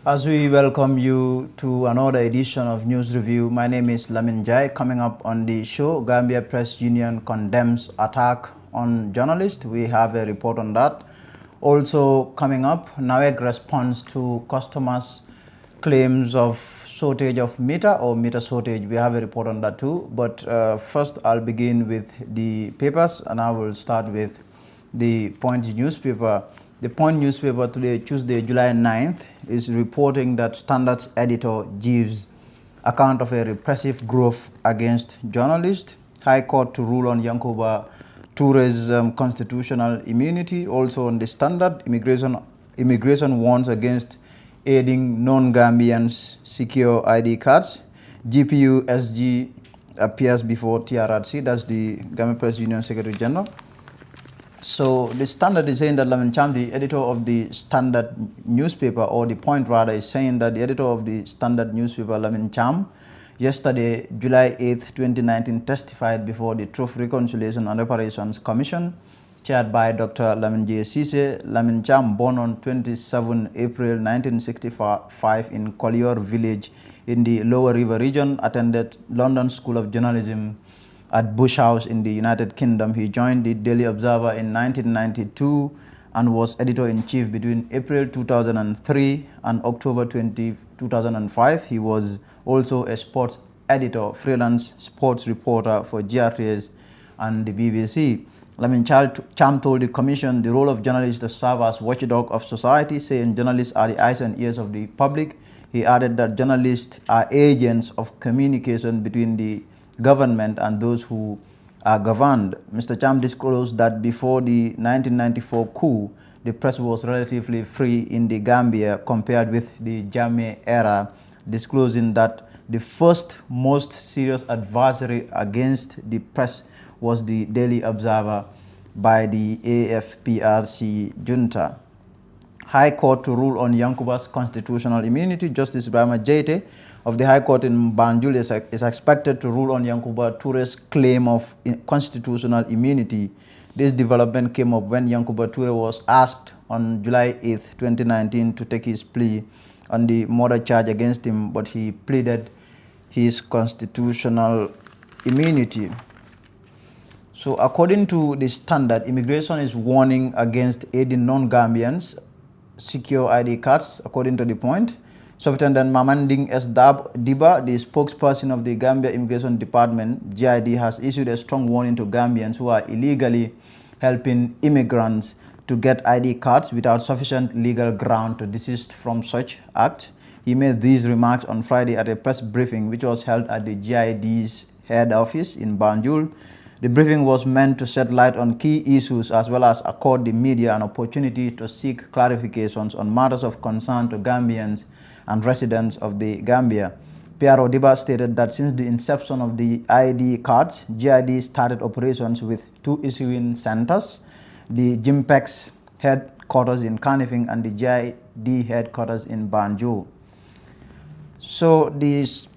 As we welcome you to another edition of News Review, my name is Lamin Jai. Coming up on the show, Gambia Press Union condemns attack on journalists. We have a report on that. Also coming up, NAWEC responds to customers' claims of shortage of meter or meter shortage. We have a report on that too. But first, I'll begin with the papers, and I will start with the Point newspaper. The Point newspaper today, Tuesday, July 9th, is reporting that Standard's editor gives account of a repressive growth against journalists. High Court to rule on Yankuba Toure's constitutional immunity. Also on the Standard, immigration warns against aiding non-Gambians secure ID cards. GPU SG appears before TRRC, that's the Gambia Press Union Secretary General. So the Standard is saying that Lamin Cham, the editor of the Standard newspaper, or the Point rather, is saying that the editor of the Standard newspaper, Lamin Cham, yesterday, July 8th, 2019, testified before the Truth, Reconciliation and Reparations Commission, chaired by Dr. Lamin J. Sise. Lamin Cham, born on 27 April 1965 in Collier village in the Lower River region, attended London School of Journalism at Bush House in the United Kingdom. He joined the Daily Observer in 1992 and was editor-in-chief between April 2003 and October 2005. He was also a sports editor, freelance sports reporter for GRTS and the BBC. Lamin Cham told the commission the role of journalists to serve as watchdog of society, saying journalists are the eyes and ears of the public. He added that journalists are agents of communication between the government and those who are governed. Mr. Cham disclosed that before the 1994 coup, the press was relatively free in the Gambia compared with the Jammeh era, disclosing that the first most serious adversary against the press was the Daily Observer by the AFPRC junta. High Court to rule on Yankuba's constitutional immunity. Justice Ibrahima Jaite of the High Court in Banjul is expected to rule on Yankuba Toure's claim of constitutional immunity. This development came up when Yankuba Toure was asked on July 8, 2019 to take his plea on the murder charge against him, but he pleaded his constitutional immunity. So according to the Standard, immigration is warning against aiding non-Gambians secure ID cards, according to the Point. Superintendent Mamanding S. Diba, the spokesperson of the Gambia Immigration Department, GID, has issued a strong warning to Gambians who are illegally helping immigrants to get ID cards without sufficient legal ground to desist from such act. He made these remarks on Friday at a press briefing which was held at the GID's head office in Banjul. The briefing was meant to shed light on key issues as well as accord the media an opportunity to seek clarifications on matters of concern to Gambians and residents of the Gambia. Piero Diba stated that since the inception of the ID cards, GID started operations with 2 issuing centers, the Jimpex headquarters in Kanifing and the GID headquarters in Banjul. So this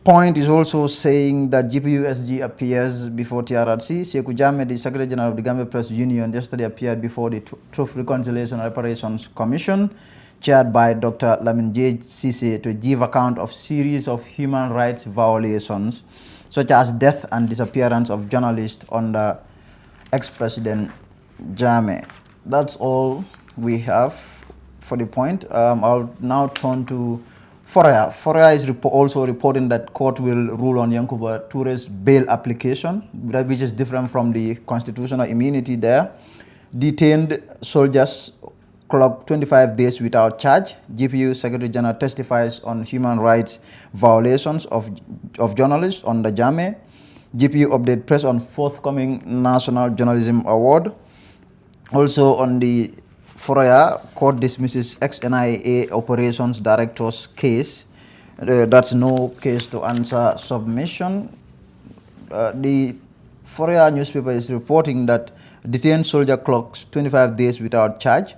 Point is also saying that GPUSG appears before TRRC. Sekou Jammeh, the Secretary General of the Gambia Press Union, yesterday appeared before the Truth, Reconciliation and Reparations Commission, chaired by Dr. Lamin J. Sise, to give account of series of human rights violations, such as death and disappearance of journalists under ex-President Jammeh. That's all we have for the Point. I'll now turn to Foria. Foria is also reporting that court will rule on Yankuba Toure's bail application, which is different from the constitutional immunity there. Detained soldiers clocked 25 days without charge. GPU Secretary General testifies on human rights violations of journalists under Jammeh. GPU update press on forthcoming National Journalism Award. Also on the Foria, court dismisses ex-NIA operations director's case. That's no case to answer submission. The Foria newspaper is reporting that detained soldier clocks 25 days without charge.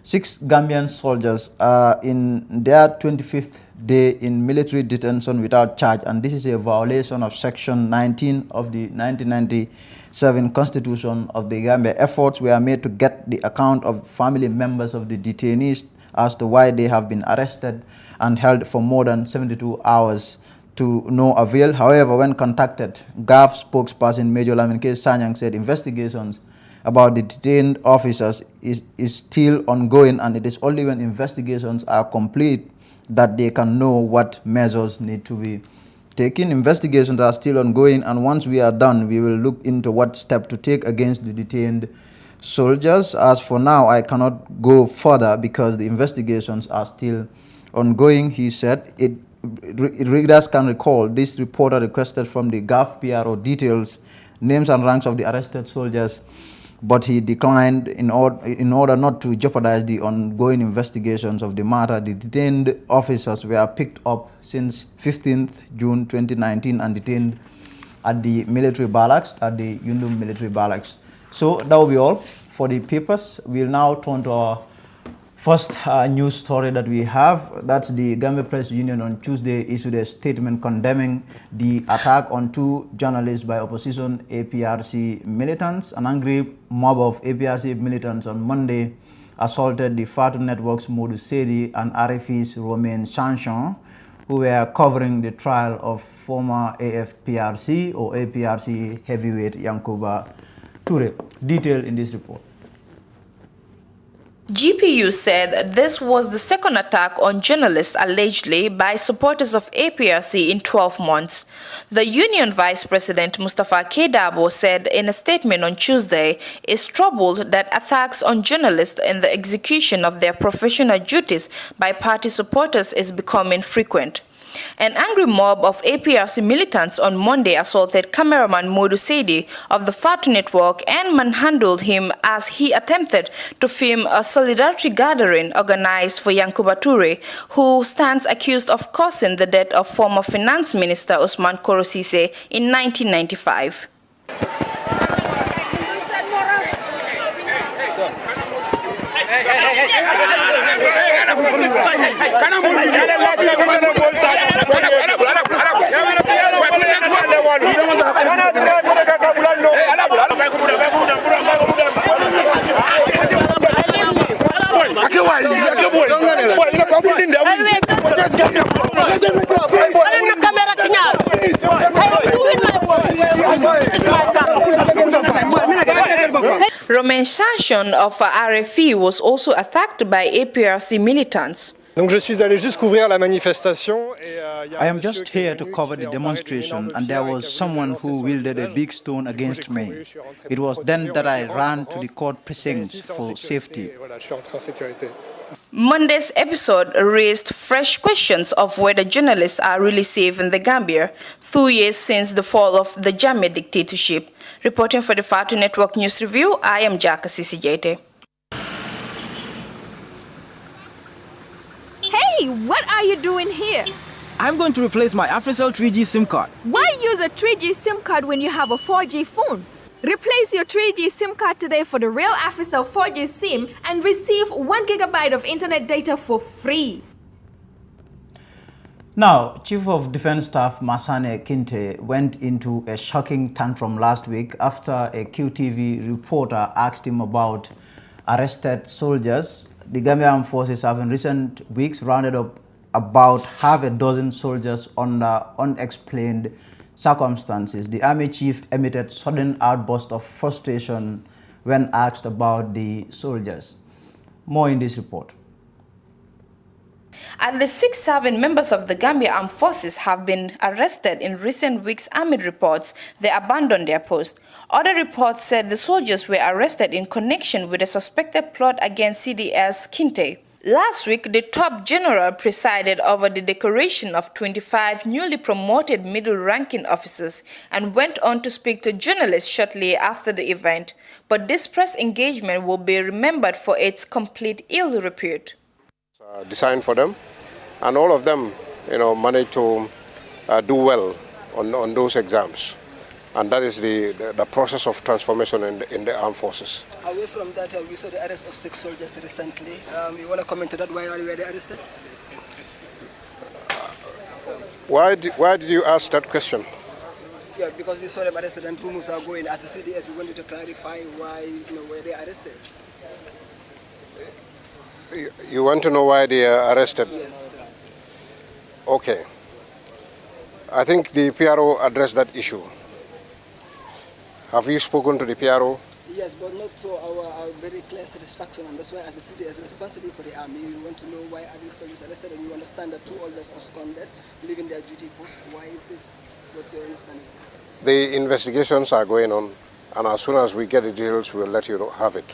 6 Gambian soldiers are in their 25th day in military detention without charge, and this is a violation of Section 19 of the 1997 Constitution of the Gambia. Efforts were made to get the account of family members of the detainees as to why they have been arrested and held for more than 72 hours to no avail. However, when contacted, GAF spokesperson Major Lamin K. Sanyang said investigations about the detained officers is still ongoing, and it is only when investigations are complete that they can know what measures need to be taken. Investigations are still ongoing, and once we are done, we will look into what step to take against the detained soldiers. As for now, I cannot go further because the investigations are still ongoing, he said. Readers can recall this reporter requested from the GAF PRO details, names and ranks of the arrested soldiers, but he declined in order not to jeopardize the ongoing investigations of the matter. The detained officers were picked up since 15th June 2019 and detained at the military barracks, at the Yundum military barracks. So that will be all for the papers. We'll now turn to our first news story that we have. That's the Gambia Press Union on Tuesday issued a statement condemning the attack on two journalists by opposition APRC militants. An angry mob of APRC militants on Monday assaulted the Fatu Network's Modu Sedi and RFE's Romain Sanchon, who were covering the trial of former AFPRC or APRC heavyweight Yankuba Ture. Detail in this report. GPU said this was the second attack on journalists allegedly by supporters of APRC in 12 months. The union vice president Mustafa Kedabo said in a statement on Tuesday is troubled that attacks on journalists in the execution of their professional duties by party supporters is becoming frequent. An angry mob of APRC militants on Monday assaulted cameraman Modu Sedi of the Fatu Network and manhandled him as he attempted to film a solidarity gathering organized for Yankuba Ture, who stands accused of causing the death of former finance minister Usman Korosise in 1995. Romain Sanchon of RFE was also attacked by APRC militants. Donc je suis allé juste couvrir la manifestation. I am just here to cover the demonstration, and there was someone who wielded a big stone against me. It was then that I ran to the court precincts for safety. Monday's episode raised fresh questions of whether journalists are really safe in the Gambia 2 years since the fall of the Jammeh dictatorship. Reporting for the Fatu Network News Review, I am Jaka Sisijete. Hey, what are you doing here? I'm going to replace my AfriCell 3G SIM card. Why use a 3G SIM card when you have a 4G phone? Replace your 3G SIM card today for the real AfriCell 4G SIM and receive 1 GB of internet data for free. Now, Chief of Defense Staff Masane Kinte went into a shocking tantrum last week after a QTV reporter asked him about arrested soldiers. The Gambia Armed Forces have in recent weeks rounded up about half a dozen soldiers under unexplained circumstances. The Army Chief emitted sudden outburst of frustration when asked about the soldiers. More in this report. At least 6 serving members of the Gambia Armed Forces have been arrested in recent weeks amid reports they abandoned their post. Other reports said the soldiers were arrested in connection with a suspected plot against CDS Kinte. Last week, the top general presided over the decoration of 25 newly promoted middle-ranking officers and went on to speak to journalists shortly after the event. But this press engagement will be remembered for its complete ill repute. Designed for them, and all of them, managed to do well on those exams, and that is the process of transformation in the armed forces. Away from that, we saw the arrest of 6 soldiers recently. You want to comment on that? Why were they arrested? Why did you ask that question? Yeah, because we saw them arrested and rumors are going. As the CDS, we wanted to clarify why were they arrested. You want to know why they are arrested? Yes. Okay. I think the PRO addressed that issue. Have you spoken to the PRO? Yes, but not to our very clear satisfaction, and that's why as the city is responsible for the army, we want to know why are these soldiers arrested, and we understand that 2 others absconded, leaving their duty post. Why is this? What's your understanding? The investigations are going on, and as soon as we get the details, we'll let you have it.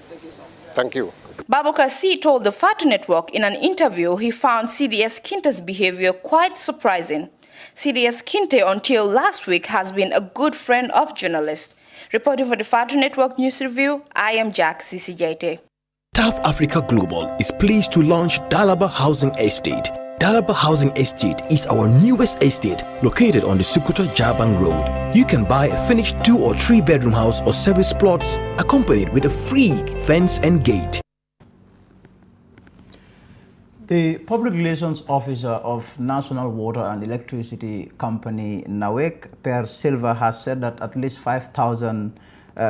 Thank you, sir. Thank you. Babukar C told the Fatu Network in an interview he found CDS Kinte's behavior quite surprising. CDS Kinte until last week has been a good friend of journalists. Reporting for the Fatu Network News Review, I am Jack CCJT. TAF Africa Global is pleased to launch Dalaba Housing Estate. Dalaba Housing Estate is our newest estate located on the Sukuta Jabang Road. You can buy a finished 2 or 3 bedroom house or service plots accompanied with a free fence and gate. The Public Relations Officer of National Water and Electricity Company, NAWEC, Per Silva, has said that at least 5,000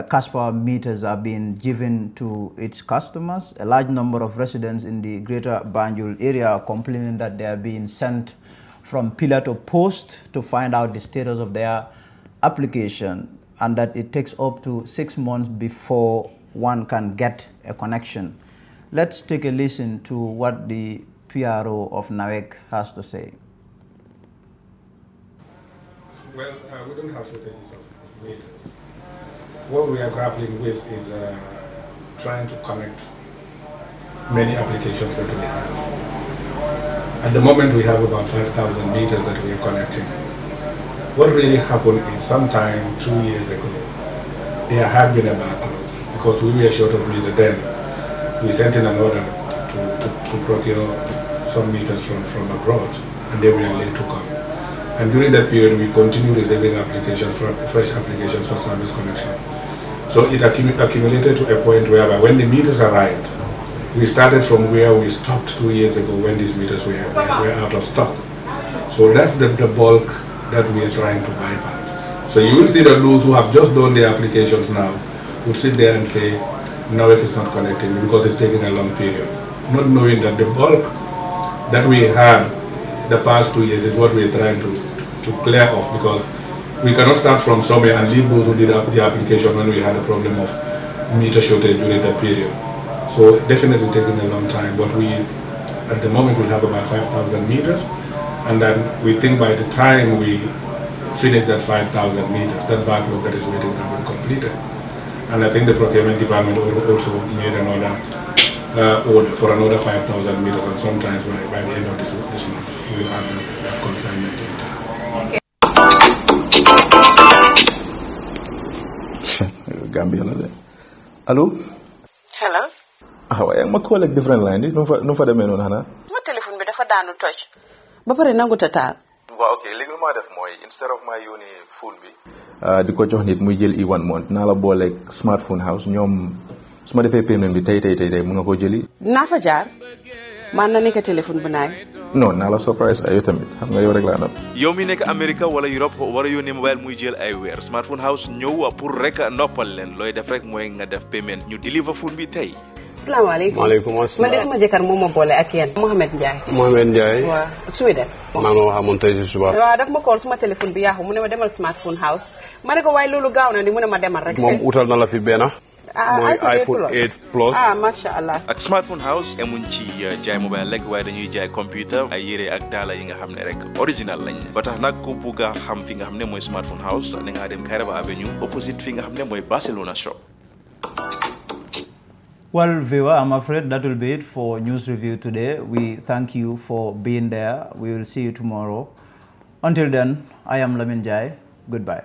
cash power meters are being given to its customers. A large number of residents in the greater Banjul area are complaining that they are being sent from pillar to post to find out the status of their application, and that it takes up to 6 months before one can get a connection. Let's take a listen to what the PRO of NAWEC has to say. Well, we don't have shortages of meters. What we are grappling with is trying to connect many applications that we have. At the moment, we have about 5,000 meters that we are connecting. What really happened is sometime 2 years ago, there had been a backlog because we were short of meters then. We sent in an order to procure some meters from abroad, and they were late to come. And during that period, we continued receiving applications, fresh applications for service connection. So it accumulated to a point whereby when the meters arrived, we started from where we stopped 2 years ago when these meters were out of stock. So that's the bulk that we are trying to wipe out. So you will see that those who have just done their applications now would sit there and say, NAWEC is not connecting me because it's taking a long period. Not knowing that the bulk that we had the past 2 years is what we're trying to clear off, because we cannot start from somewhere and leave those who did the application when we had a problem of meter shortage during that period. So definitely taking a long time, but at the moment we have about 5,000 meters, and then we think by the time we finish that 5,000 meters, that backlog that is waiting would have been completed. And I think the procurement department also made another order for another 5,000 meters, and sometimes by the end of this month, we will have that consignment in time. Gambia la de. Allo? Hello? Waaye ma call ak different line yi nu fa demee noonu xanaa? Ma téléphone bi dafa daanu toj. Ba pare nangu ta taal. Waaw, ok, léegi lu ma def mooy instead of my yónni phone bi di ko jox nit muy jël i1 month naa la booleeg smartphone house ñoom su ma defee payment bi tey mun nga koo jëli. Naa fa jaar man na nekk téléphone bu naay. Non, naa la surprise ay tamit xam nga yow rek laa nam. yow mi nekk America wala Europe war a yónnee mobile muy jël ay weer smartphone house ñëw pour rek noppal leen looy def rek mooy nga def payment ñu deliver phone bi tey. Salaamaaleykum. Maaleykum asalaam. Man de sama jëkkër moo ma boole ak yéen. Mohamed Ndiaye. Mohamed Ndiaye. waaw Sweden. maa ngi waxoon tey si suba. waaw daf ma call suma téléphone bi yaaxu mu ne ma demal smartphone house ma ne ko waaye loolu gaaw na ni mu ne ma demal rek. moom utal na la fi benn. mooy iPhone 8 Plus. Masha Allah. ak smartphone house emuñ ci jaay mobile rek waaye dañuy jaay computer ay yére ak daala yi nga xam ne rek original lañ ba tax nag ku bugg a xam fi nga xam ne mooy smartphone house da ngaa dem Kairaba Avenue opposite fi nga xam ne mooy Barcelona shop. Well, viewer, I'm afraid that will be it for News Review today. We thank you for being there. We will see you tomorrow. Until then, I am Lamin Jai. Goodbye.